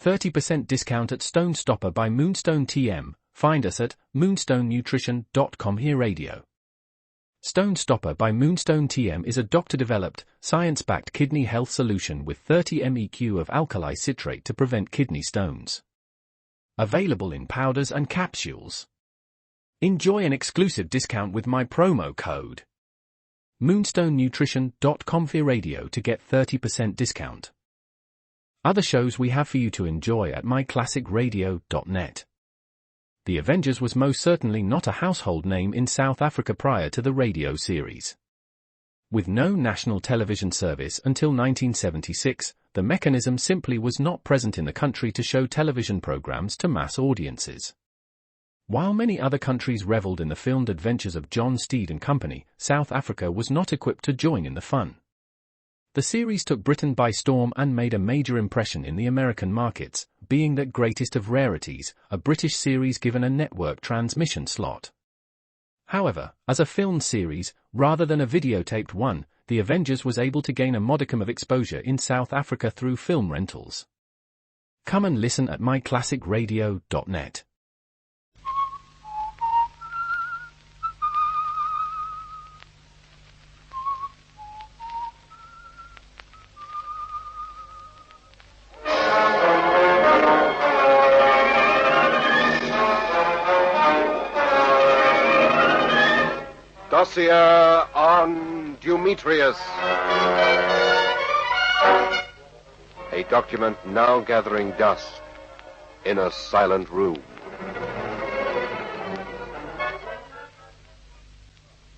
30% discount at Stone Stopper by Moonstone TM. Find us at moonstonenutrition.com. Here Radio. Stone Stopper by Moonstone TM is a doctor-developed, science-backed kidney health solution with 30 MEq of alkali citrate to prevent kidney stones. Available in powders and capsules. Enjoy an exclusive discount with my promo code moonstonenutrition.com. Here Radio to get 30% discount. Other shows we have for you to enjoy at myclassicradio.net. The Avengers was most certainly not a household name in South Africa prior to the radio series. With no national television service until 1976, the mechanism simply was not present in the country to show television programs to mass audiences. While many other countries reveled in the filmed adventures of John Steed and company, South Africa was not equipped to join in the fun. The series took Britain by storm and made a major impression in the American markets, being that greatest of rarities, a British series given a network transmission slot. However, as a filmed series, rather than a videotaped one, The Avengers was able to gain a modicum of exposure in South Africa through film rentals. Come and listen at myclassicradio.net. Dossier on Dumetrius. A document now gathering dust in a silent room.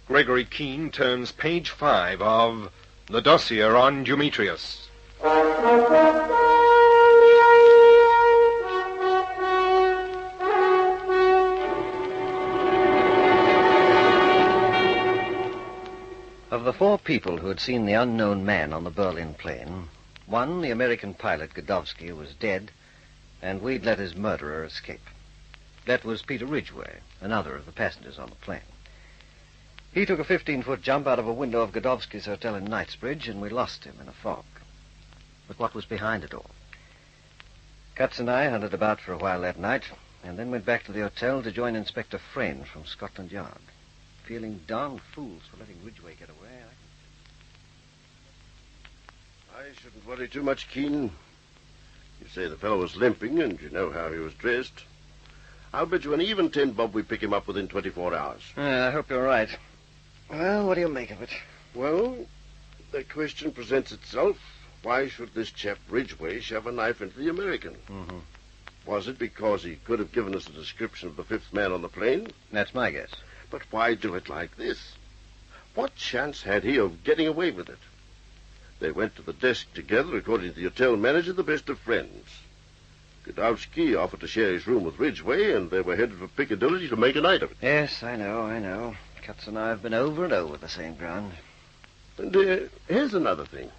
Gregory Keen turns page 5 of The Dossier on Dumetrius. Of the 4 people who had seen the unknown man on the Berlin plane, one, the American pilot Godowsky, was dead, and we'd let his murderer escape. That was Peter Ridgway, another of the passengers on the plane. He took a 15-foot jump out of a window of Godowsky's hotel in Knightsbridge, and we lost him in a fog. But what was behind it all? Katz and I hunted about for a while that night, and then went back to the hotel to join Inspector Frayne from Scotland Yard. Feeling darn fools for letting Ridgway get away. I shouldn't worry too much, Keen. You say the fellow was limping, and you know how he was dressed. I'll bet you an even 10 bob we pick him up within 24 hours. I hope you're right. Well, what do you make of it? Well, the question presents itself. Why should this chap Ridgway shove a knife into the American? Mm-hmm. Was it because he could have given us a description of the 5th man on the plane? That's my guess. But why do it like this? What chance had he of getting away with it? They went to the desk together, according to the hotel manager, the best of friends. Godowsky offered to share his room with Ridgway, and they were headed for Piccadilly to make a night of it. Yes, I know. Katz and I have been over and over the same ground. And here's another thing.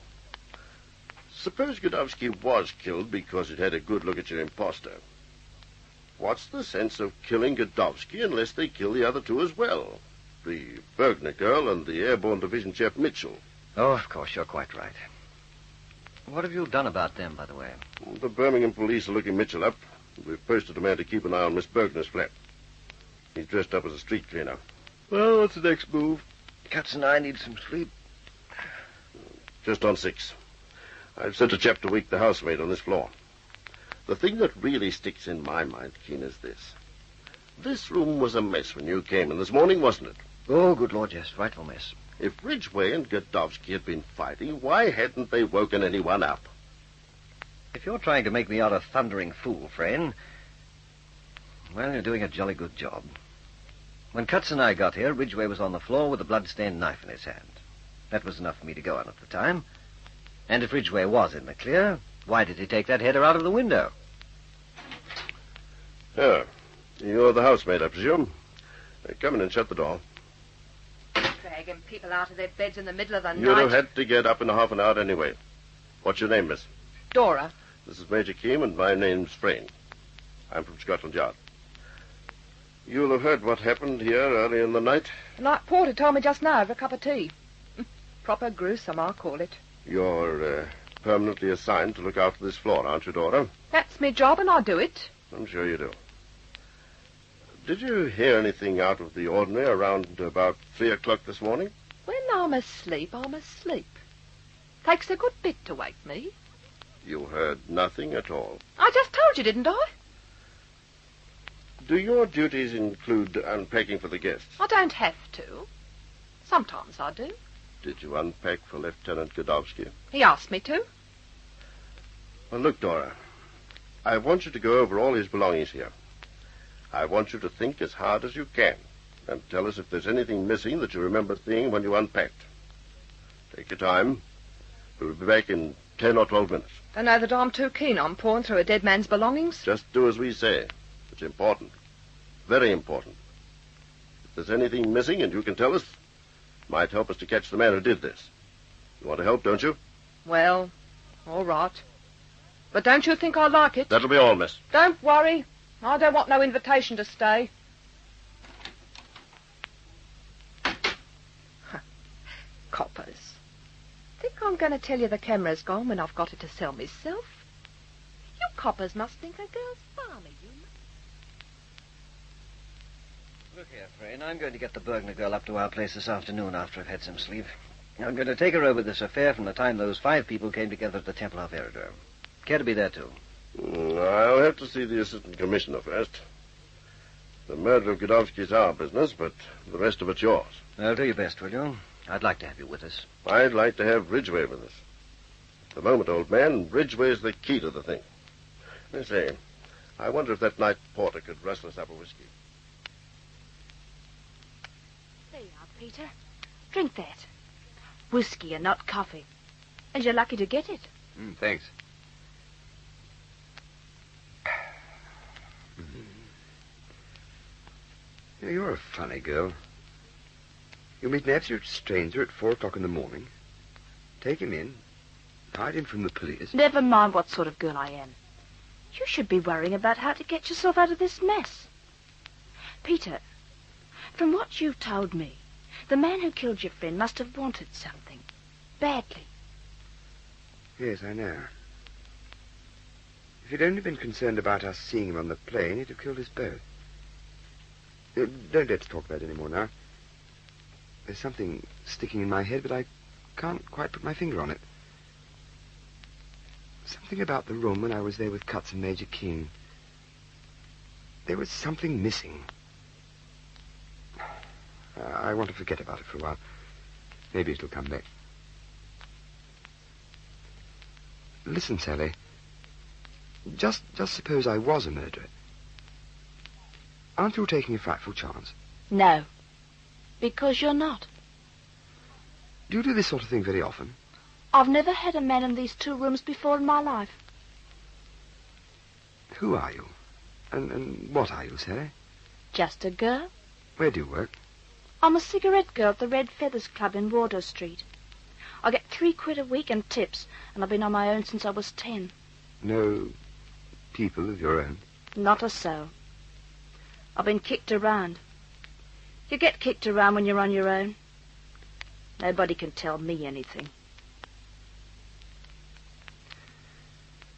Suppose Godowsky was killed because it had a good look at your imposter. What's the sense of killing Godowsky unless they kill the other 2 as well? The Bergner girl and the Airborne Division chap Mitchell. Oh, of course, you're quite right. What have you done about them, by the way? The Birmingham police are looking Mitchell up. We've posted a man to keep an eye on Miss Bergner's flat. He's dressed up as a street cleaner. Well, what's the next move? Katz and I need some sleep. Just on 6. I've sent a chap to wake the housemaid on this floor. The thing that really sticks in my mind, Keen, is this. This room was a mess when you came in this morning, wasn't it? Oh, good Lord, yes. Frightful mess. If Ridgway and Godowsky had been fighting, why hadn't they woken anyone up? If you're trying to make me out a thundering fool, Frayne, well, you're doing a jolly good job. When Katz and I got here, Ridgway was on the floor with a blood-stained knife in his hand. That was enough for me to go on at the time. And if Ridgway was in the clear, why did he take that header out of the window? Oh, you're the housemaid, I presume. Come in and shut the door. Dragging people out of their beds in the middle of the night. You'd have had to get up in a half an hour anyway. What's your name, miss? Dora. This is Major Keen, and my name's Frayne. I'm from Scotland Yard. You'll have heard what happened here early in the night. Like Porter told me just now over a cup of tea. Proper gruesome, I'll call it. You're permanently assigned to look after this floor, aren't you, Dora? That's me job, and I'll do it. I'm sure you do. Did you hear anything out of the ordinary around about 3 o'clock this morning? When I'm asleep, I'm asleep. Takes a good bit to wake me. You heard nothing at all. I just told you, didn't I? Do your duties include unpacking for the guests? I don't have to. Sometimes I do. Did you unpack for Lieutenant Godowsky? He asked me to. Well, look, Dora. I want you to go over all his belongings here. I want you to think as hard as you can and tell us if there's anything missing that you remember seeing when you unpacked. Take your time. We'll be back in 10 or 12 minutes. Don't know that I'm too keen on pouring through a dead man's belongings. Just do as we say. It's important. Very important. If there's anything missing and you can tell us, it might help us to catch the man who did this. You want to help, don't you? Well, all right. But don't you think I like it? That'll be all, miss. Don't worry. I don't want no invitation to stay. Coppers. Think I'm going to tell you the camera's gone when I've got it to sell myself? You coppers must think a girl's balmy, you must. Look here, Frayne. I'm going to get the burglar girl up to our place this afternoon after I've had some sleep. I'm going to take her over this affair from the time those 5 people came together at the Temple of Eridor. Care to be there, too? I'll have to see the assistant commissioner first. The murder of Godowsky's our business, but the rest of it's yours. Well, do your best, will you? I'd like to have you with us. I'd like to have Ridgway with us. At the moment, old man, Ridgway's the key to the thing. I say, I wonder if that night porter could rustle us up a whiskey. There you are, Peter. Drink that. Whiskey and not coffee. And you're lucky to get it. Thanks. You're a funny girl. You meet an absolute stranger at 4 o'clock in the morning, take him in, hide him from the police. Never mind what sort of girl I am. You should be worrying about how to get yourself out of this mess. Peter, from what you've told me, the man who killed your friend must have wanted something. Badly. Yes, I know. If he'd only been concerned about us seeing him on the plane, he'd have killed us both. Don't let's talk about it any more now. There's something sticking in my head, but I can't quite put my finger on it. Something about the room when I was there with Cutts and Major Keen. There was something missing. I want to forget about it for a while. Maybe it'll come back. Listen, Sally. Just suppose I was a murderer. Aren't you taking a frightful chance? No. Because you're not. Do you do this sort of thing very often? I've never had a man in these 2 rooms before in my life. Who are you? And what are you, Sally? Just a girl. Where do you work? I'm a cigarette girl at the Red Feathers Club in Wardour Street. I get £3 a week and tips, and I've been on my own since I was 10. No people of your own? Not a soul. I've been kicked around. You get kicked around when you're on your own. Nobody can tell me anything.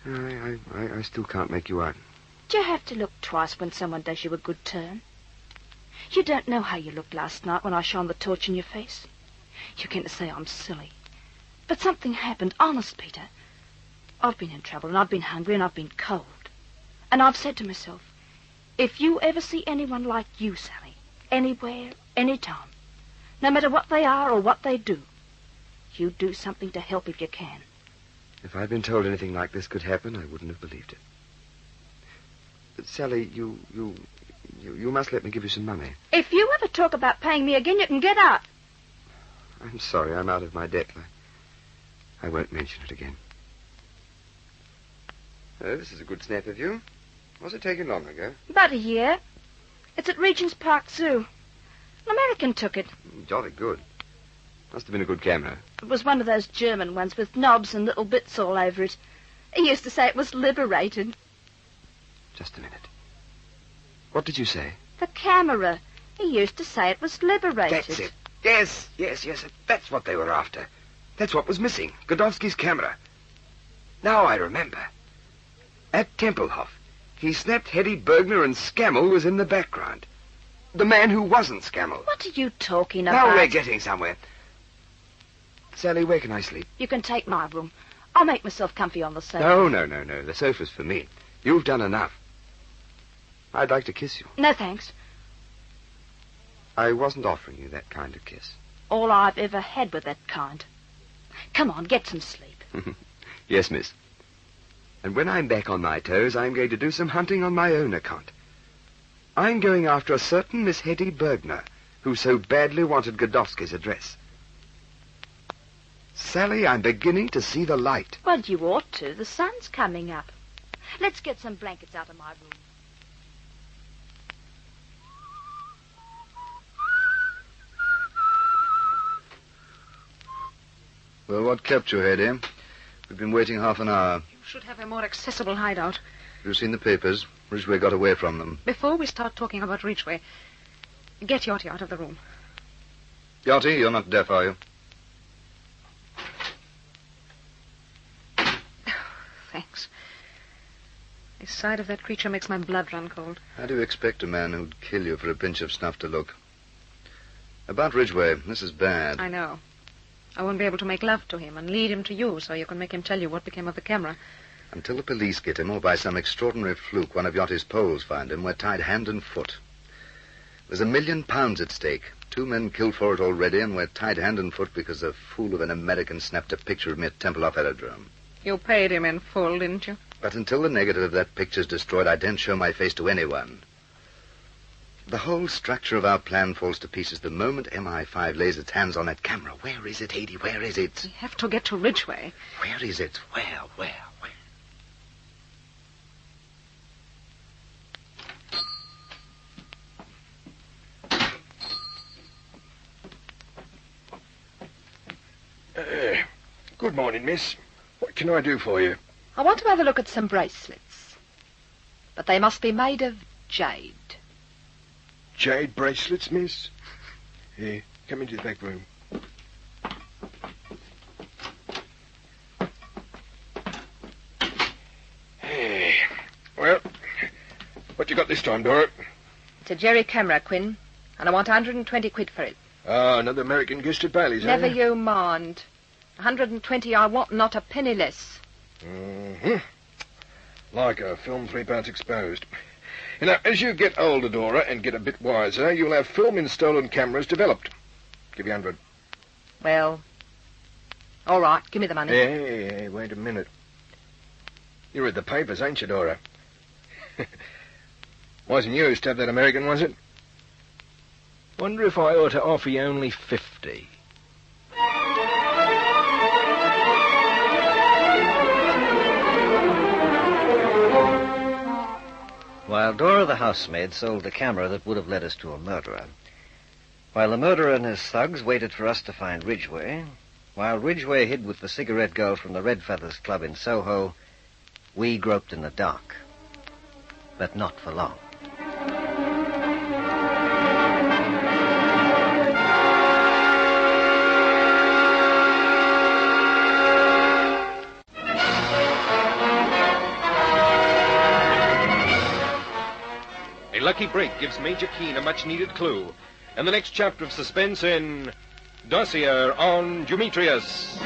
I still can't make you out. Do you have to look twice when someone does you a good turn? You don't know how you looked last night when I shone the torch in your face. You're going to say I'm silly. But something happened, honest, Peter. I've been in trouble, and I've been hungry, and I've been cold. And I've said to myself, if you ever see anyone like you, Sally, anywhere, anytime, no matter what they are or what they do, you do something to help if you can. If I'd been told anything like this could happen, I wouldn't have believed it. But Sally, you must let me give you some money. If you ever talk about paying me again, you can get out. I'm sorry, I'm out of my depth. I won't mention it again. Oh, this is a good snap of you. Was it taken long ago? About a year. It's at Regent's Park Zoo. An American took it. Jolly good. Must have been a good camera. It was one of those German ones with knobs and little bits all over it. He used to say it was liberated. Just a minute. What did you say? The camera. He used to say it was liberated. That's it. Yes. That's what they were after. That's what was missing. Godowsky's camera. Now I remember. At Tempelhof, he snapped Hetty Bergner and Scammell was in the background. The man who wasn't Scammell. What are you talking about? Now we're getting somewhere. Sally, where can I sleep? You can take my room. I'll make myself comfy on the sofa. No. The sofa's for me. You've done enough. I'd like to kiss you. No, thanks. I wasn't offering you that kind of kiss. All I've ever had with that kind. Come on, get some sleep. Yes, miss. And when I'm back on my toes, I'm going to do some hunting on my own account. I'm going after a certain Miss Hetty Bergner, who so badly wanted Godowsky's address. Sally, I'm beginning to see the light. Well, you ought to. The sun's coming up. Let's get some blankets out of my room. Well, what kept you, Hetty? We've been waiting half an hour. You should have a more accessible hideout. You've seen the papers. Ridgway got away from them. Before we start talking about Ridgway, get Yachty out of the room. Yachty, you're not deaf, are you? Thanks. The sight of that creature makes my blood run cold. How do you expect a man who'd kill you for a pinch of snuff to look? About Ridgway, this is bad. I know. I won't be able to make love to him and lead him to you so you can make him tell you what became of the camera. Until the police get him, or by some extraordinary fluke one of Yachty's poles find him, we're tied hand and foot. There's £1 million at stake. 2 men killed for it already, and we're tied hand and foot because a fool of an American snapped a picture of me at Tempelhof Aerodrome. You paid him in full, didn't you? But until the negative of that picture's destroyed, I daren't show my face to anyone. The whole structure of our plan falls to pieces the moment MI5 lays its hands on that camera. Where is it, Hetty? Where is it? We have to get to Ridgway. Where is it? Where? Good morning, miss. What can I do for you? I want to have a look at some bracelets. But they must be made of jade. Jade bracelets, miss? Here, come into the back room. Hey. Well, what you got this time, Dora? It's a Jerry camera, Quinn, and I want 120 quid for it. Ah, another American guest at Bailey's, Never you mind. 120 I want, not a penny less. Mm-hmm. Like a film 3 parts exposed. You know, as you get older, Dora, and get a bit wiser, you'll have film in stolen cameras developed. Give you 100. Well, all right, give me the money. Hey, wait a minute. You read the papers, ain't you, Dora? Wasn't you who stabbed that American, was it? Wonder if I ought to offer you only 50. While Dora the housemaid sold the camera that would have led us to a murderer, while the murderer and his thugs waited for us to find Ridgway, while Ridgway hid with the cigarette girl from the Red Feathers Club in Soho, we groped in the dark. But not for long. A lucky break gives Major Keen a much-needed clue. And the next chapter of suspense in Dossier on Dumetrius.